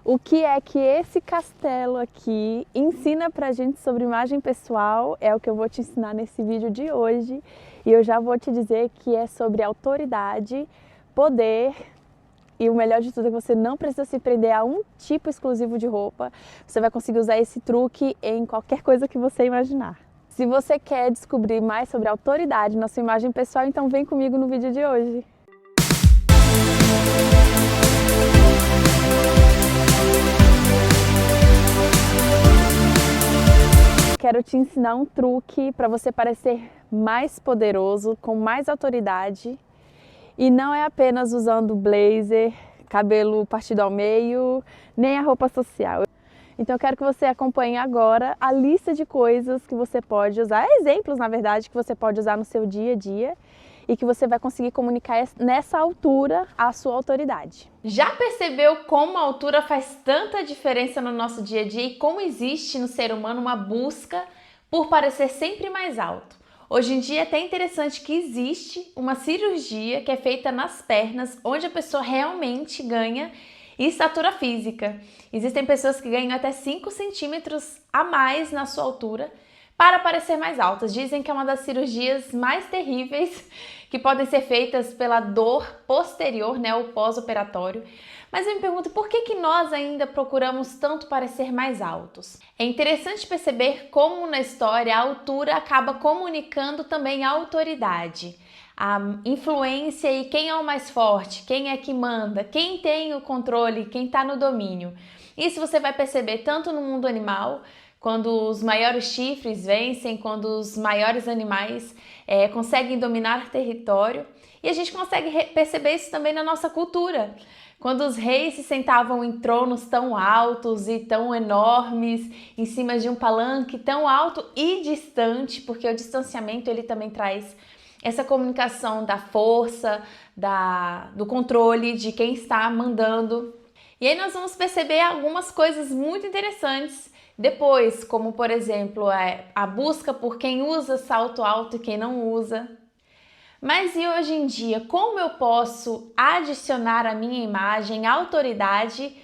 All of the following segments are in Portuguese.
O que é que esse castelo aqui ensina pra gente sobre imagem pessoal é o que eu vou te ensinar nesse vídeo de hoje. E eu já vou te dizer que é sobre autoridade, poder e o melhor de tudo é que você não precisa se prender a um tipo exclusivo de roupa. Você vai conseguir usar esse truque em qualquer coisa que você imaginar. Se você quer descobrir mais sobre autoridade na sua imagem pessoal, então vem comigo no vídeo de hoje. Quero te ensinar um truque para você parecer mais poderoso, com mais autoridade. E não é apenas usando blazer, cabelo partido ao meio, nem a roupa social. Então eu quero que você acompanhe agora a lista de coisas que você pode usar, exemplos na verdade, que você pode usar no seu dia a dia e que você vai conseguir comunicar nessa altura a sua autoridade. Já percebeu como a altura faz tanta diferença no nosso dia a dia e como existe no ser humano uma busca por parecer sempre mais alto? Hoje em dia é até interessante que existe uma cirurgia que é feita nas pernas, onde a pessoa realmente ganha estatura física. Existem pessoas que ganham até 5 centímetros a mais na sua altura para parecer mais altas. Dizem que é uma das cirurgias mais terríveis que podem ser feitas pela dor posterior, né, o pós-operatório. Mas eu me pergunto, por que nós ainda procuramos tanto parecer mais altos? É interessante perceber como na história a altura acaba comunicando também a autoridade, a influência e quem é o mais forte, quem é que manda, quem tem o controle, quem está no domínio. Isso você vai perceber tanto no mundo animal, quando os maiores chifres vencem, quando os maiores animais conseguem dominar território. E a gente consegue perceber isso também na nossa cultura. Quando os reis se sentavam em tronos tão altos e tão enormes, em cima de um palanque tão alto e distante, porque o distanciamento ele também traz essa comunicação da força, do controle de quem está mandando. E aí nós vamos perceber algumas coisas muito interessantes depois, como por exemplo a busca por quem usa salto alto e quem não usa. Mas e hoje em dia, como eu posso adicionar à minha imagem autoridade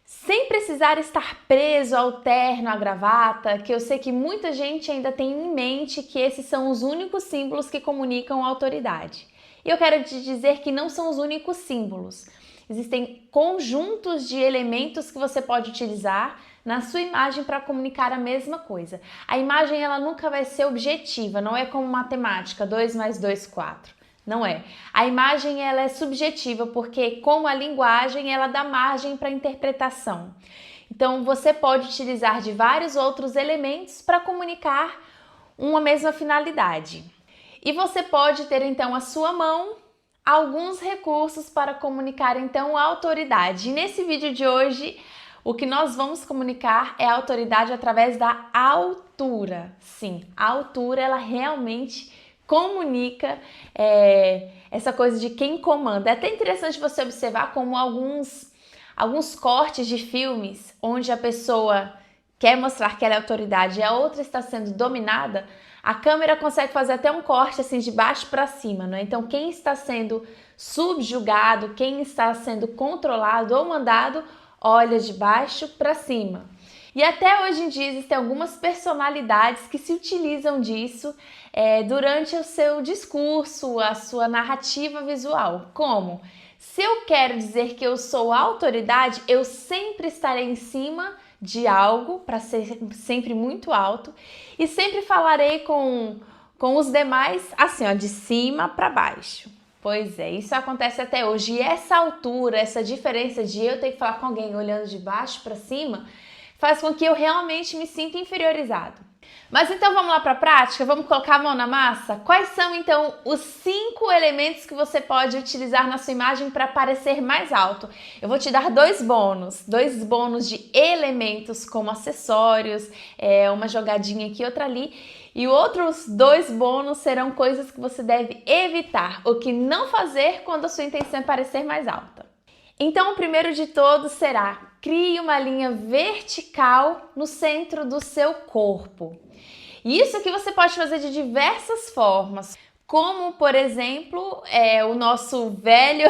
sem precisar estar preso ao terno, à gravata, que eu sei que muita gente ainda tem em mente que esses são os únicos símbolos que comunicam autoridade. E eu quero te dizer que não são os únicos símbolos. Existem conjuntos de elementos que você pode utilizar na sua imagem para comunicar a mesma coisa. A imagem ela nunca vai ser objetiva, não é como matemática, 2 mais 2, 4. Não é. A imagem ela é subjetiva porque, como a linguagem, ela dá margem para interpretação. Então, você pode utilizar de vários outros elementos para comunicar uma mesma finalidade. E você pode ter, então, à sua mão alguns recursos para comunicar, então, a autoridade. E nesse vídeo de hoje, o que nós vamos comunicar é a autoridade através da altura. Sim, a altura, ela realmente comunica essa coisa de quem comanda. É até interessante você observar como alguns cortes de filmes onde a pessoa quer mostrar que ela é autoridade e a outra está sendo dominada, a câmera consegue fazer até um corte assim de baixo para cima, né? Então quem está sendo subjugado, quem está sendo controlado ou mandado, olha de baixo para cima. E até hoje em dia existem algumas personalidades que se utilizam disso durante o seu discurso, a sua narrativa visual. Como? Se eu quero dizer que eu sou autoridade, eu sempre estarei em cima de algo, para ser sempre muito alto, e sempre falarei com os demais assim, ó, de cima para baixo. Pois é, isso acontece até hoje. E essa altura, essa diferença de eu ter que falar com alguém olhando de baixo para cima, faz com que eu realmente me sinta inferiorizado. Mas então vamos lá para a prática? Vamos colocar a mão na massa? Quais são então os 5 elementos que você pode utilizar na sua imagem para parecer mais alto? Eu vou te dar 2 bônus de elementos como acessórios, uma jogadinha aqui, outra ali. E outros 2 bônus serão coisas que você deve evitar, o que não fazer quando a sua intenção é parecer mais alta. Então o primeiro de todos será: crie uma linha vertical no centro do seu corpo. Isso que você pode fazer de diversas formas. como, por exemplo, o nosso velho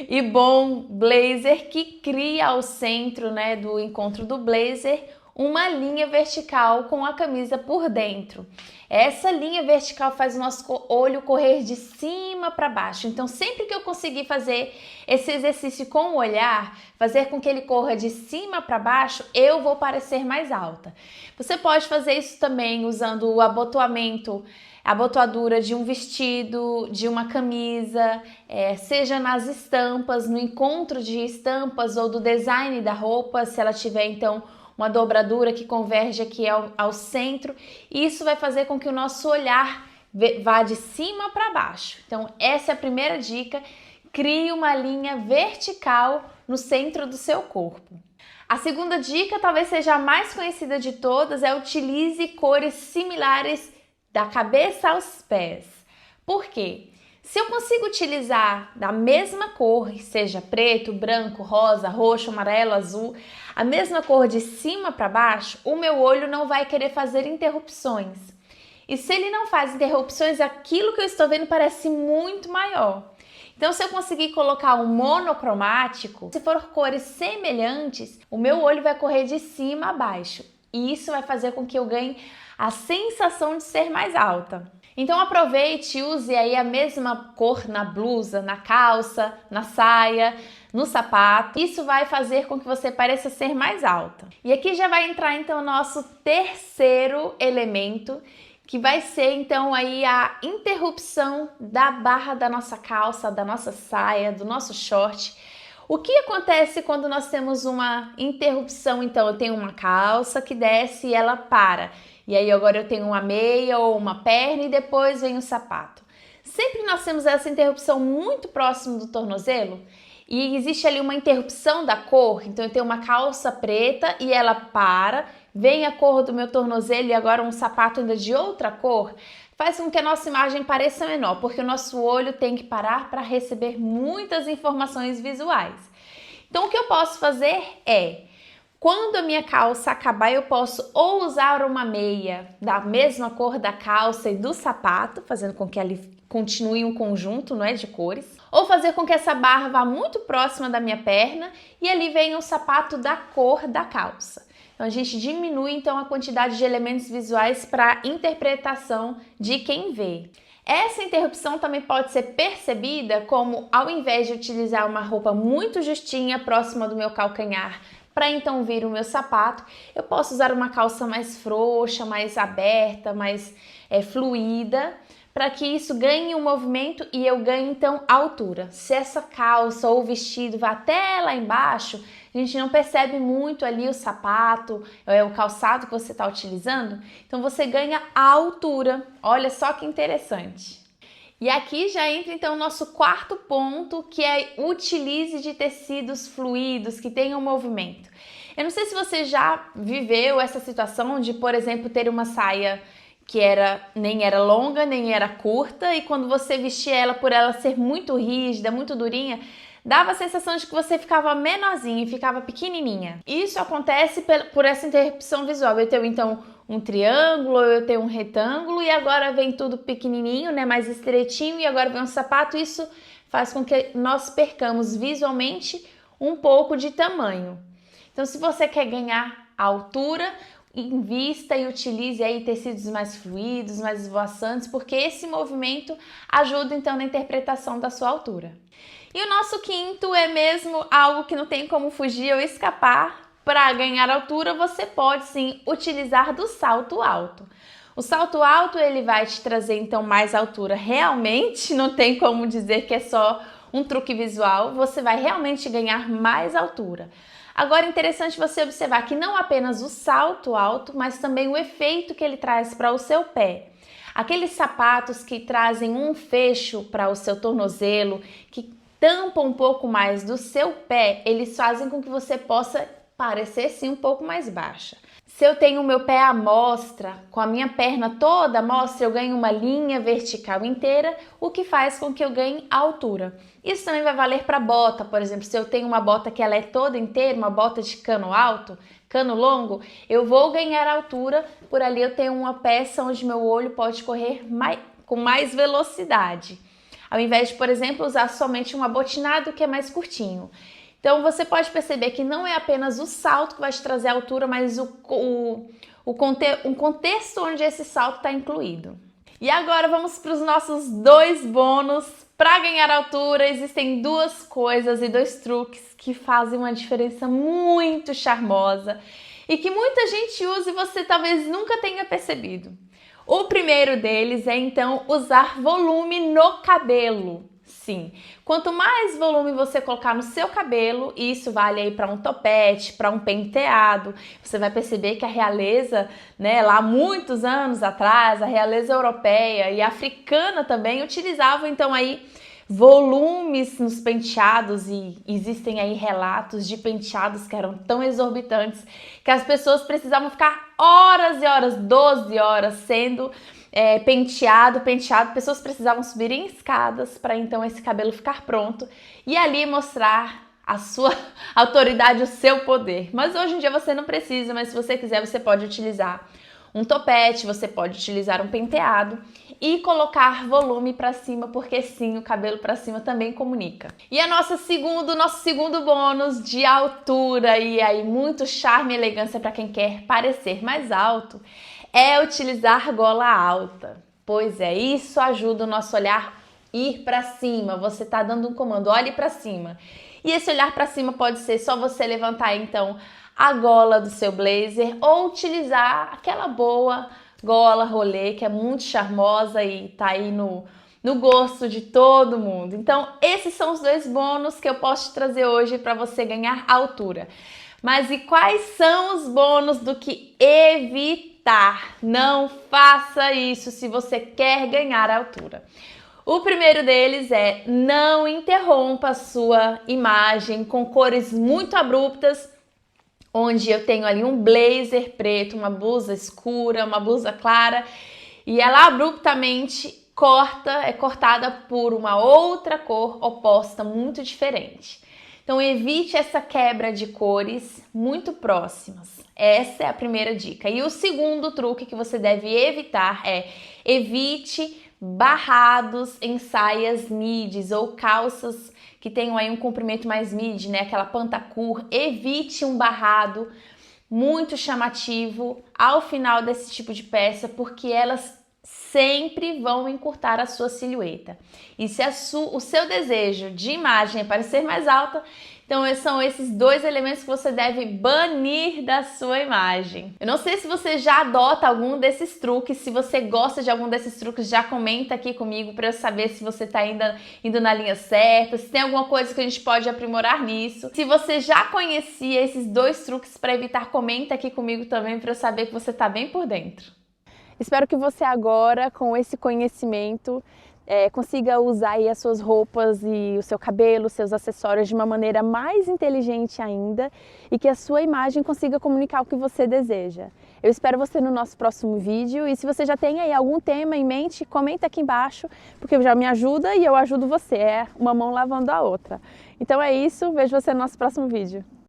e bom blazer, que cria ao centro, né, do encontro do blazer uma linha vertical com a camisa por dentro. Essa linha vertical faz o nosso olho correr de cima para baixo. Então, sempre que eu conseguir fazer esse exercício com o olhar, fazer com que ele corra de cima para baixo, eu vou parecer mais alta. Você pode fazer isso também usando o abotoamento, a abotoadura de um vestido, de uma camisa, seja nas estampas, no encontro de estampas ou do design da roupa, se ela tiver então uma dobradura que converge aqui ao centro. Isso vai fazer com que o nosso olhar vá de cima para baixo. Então, essa é a primeira dica. Crie uma linha vertical no centro do seu corpo. A segunda dica, talvez seja a mais conhecida de todas, é utilize cores similares da cabeça aos pés. Por quê? Se eu consigo utilizar da mesma cor, seja preto, branco, rosa, roxo, amarelo, azul, a mesma cor de cima para baixo, o meu olho não vai querer fazer interrupções. E se ele não faz interrupções, aquilo que eu estou vendo parece muito maior. Então, se eu conseguir colocar um monocromático, se for cores semelhantes, o meu olho vai correr de cima a baixo. E isso vai fazer com que eu ganhe a sensação de ser mais alta. Então aproveite e use aí a mesma cor na blusa, na calça, na saia, no sapato. Isso vai fazer com que você pareça ser mais alta. E aqui já vai entrar então o nosso terceiro elemento, que vai ser então aí a interrupção da barra da nossa calça, da nossa saia, do nosso short. O que acontece quando nós temos uma interrupção? Então eu tenho uma calça que desce e ela para. E aí agora eu tenho uma meia ou uma perna e depois vem o sapato. Sempre nós temos essa interrupção muito próximo do tornozelo e existe ali uma interrupção da cor. Então eu tenho uma calça preta e ela para, vem a cor do meu tornozelo e agora um sapato ainda de outra cor. Faz com que a nossa imagem pareça menor, porque o nosso olho tem que parar para receber muitas informações visuais. Então o que eu posso fazer é, quando a minha calça acabar, eu posso ou usar uma meia da mesma cor da calça e do sapato, fazendo com que ela continue um conjunto, não é, de cores, ou fazer com que essa barra vá muito próxima da minha perna e ali venha o sapato da cor da calça. Então a gente diminui então a quantidade de elementos visuais para a interpretação de quem vê. Essa interrupção também pode ser percebida como, ao invés de utilizar uma roupa muito justinha próxima do meu calcanhar, para então vir o meu sapato, eu posso usar uma calça mais frouxa, mais aberta, mais fluida, para que isso ganhe um movimento e eu ganhe então altura. Se essa calça ou vestido vai até lá embaixo, a gente não percebe muito ali o sapato, o calçado que você está utilizando, então você ganha a altura. Olha só que interessante. E aqui já entra então o nosso quarto ponto, que é utilize de tecidos fluidos, que tenham movimento. Eu não sei se você já viveu essa situação de, por exemplo, ter uma saia que nem era longa, nem era curta, e quando você vestia ela, por ela ser muito rígida, muito durinha, dava a sensação de que você ficava menorzinha e ficava pequenininha. Isso acontece por essa interrupção visual. Eu tenho então um triângulo, eu tenho um retângulo e agora vem tudo pequenininho, né, mais estreitinho, e agora vem um sapato. Isso faz com que nós percamos visualmente um pouco de tamanho. Então, se você quer ganhar altura, invista e utilize aí tecidos mais fluidos, mais esvoaçantes, porque esse movimento ajuda então na interpretação da sua altura. E o nosso quinto é mesmo algo que não tem como fugir ou escapar. Para ganhar altura, você pode sim utilizar do salto alto. O salto alto ele vai te trazer então mais altura. Realmente não tem como dizer que é só um truque visual, você vai realmente ganhar mais altura. Agora é interessante você observar que não apenas o salto alto, mas também o efeito que ele traz para o seu pé. Aqueles sapatos que trazem um fecho para o seu tornozelo, que tampam um pouco mais do seu pé, eles fazem com que você possa parecer sim um pouco mais baixa. Se eu tenho o meu pé à mostra, com a minha perna toda à mostra, eu ganho uma linha vertical inteira, o que faz com que eu ganhe altura. Isso também vai valer para bota, por exemplo, se eu tenho uma bota que ela é toda inteira, uma bota de cano alto, cano longo, eu vou ganhar altura, por ali eu tenho uma peça onde meu olho pode correr com mais velocidade. Ao invés de, por exemplo, usar somente um abotinado que é mais curtinho. Então você pode perceber que não é apenas o salto que vai te trazer a altura, mas um contexto onde esse salto está incluído. E agora vamos para os nossos 2 bônus. Para ganhar altura, existem 2 coisas e 2 truques que fazem uma diferença muito charmosa e que muita gente usa e você talvez nunca tenha percebido. O primeiro deles é então usar volume no cabelo. Sim, quanto mais volume você colocar no seu cabelo, isso vale aí para um topete, para um penteado, você vai perceber que a realeza, né, lá muitos anos atrás, a realeza europeia e africana também utilizavam então aí volumes nos penteados e existem aí relatos de penteados que eram tão exorbitantes que as pessoas precisavam ficar horas e horas, 12 horas sendo penteado, pessoas precisavam subir em escadas para então esse cabelo ficar pronto e ali mostrar a sua autoridade, o seu poder. Mas hoje em dia você não precisa, mas se você quiser você pode utilizar um topete, você pode utilizar um penteado e colocar volume para cima, porque sim, o cabelo para cima também comunica. E nosso segundo bônus de altura e aí muito charme e elegância para quem quer parecer mais alto é utilizar gola alta. Pois é, isso ajuda o nosso olhar ir para cima. Você tá dando um comando, olhe para cima. E esse olhar para cima pode ser só você levantar então a gola do seu blazer ou utilizar aquela boa gola rolê que é muito charmosa e tá aí no gosto de todo mundo. Então, esses são os 2 bônus que eu posso te trazer hoje para você ganhar altura. Mas e quais são os bônus do que evitar? Não faça isso se você quer ganhar altura. O primeiro deles é não interrompa a sua imagem com cores muito abruptas, onde eu tenho ali um blazer preto, uma blusa escura, uma blusa clara, e ela abruptamente é cortada por uma outra cor oposta muito diferente. Então evite essa quebra de cores muito próximas. Essa é a primeira dica. E o segundo truque que você deve evitar é evite barrados em saias midis ou calças que tenham aí um comprimento mais midi, né? Aquela pantacur. Evite um barrado muito chamativo ao final desse tipo de peça, porque elas sempre vão encurtar a sua silhueta. E se o seu desejo de imagem é parecer mais alta, então são esses 2 elementos que você deve banir da sua imagem. Eu não sei se você já adota algum desses truques, se você gosta de algum desses truques, já comenta aqui comigo para eu saber se você está indo na linha certa, se tem alguma coisa que a gente pode aprimorar nisso. Se você já conhecia esses 2 truques para evitar, comenta aqui comigo também para eu saber que você está bem por dentro. Espero que você agora, com esse conhecimento, consiga usar aí as suas roupas e o seu cabelo, os seus acessórios de uma maneira mais inteligente ainda e que a sua imagem consiga comunicar o que você deseja. Eu espero você no nosso próximo vídeo e se você já tem aí algum tema em mente, comenta aqui embaixo, porque já me ajuda e eu ajudo você, é uma mão lavando a outra. Então é isso, vejo você no nosso próximo vídeo.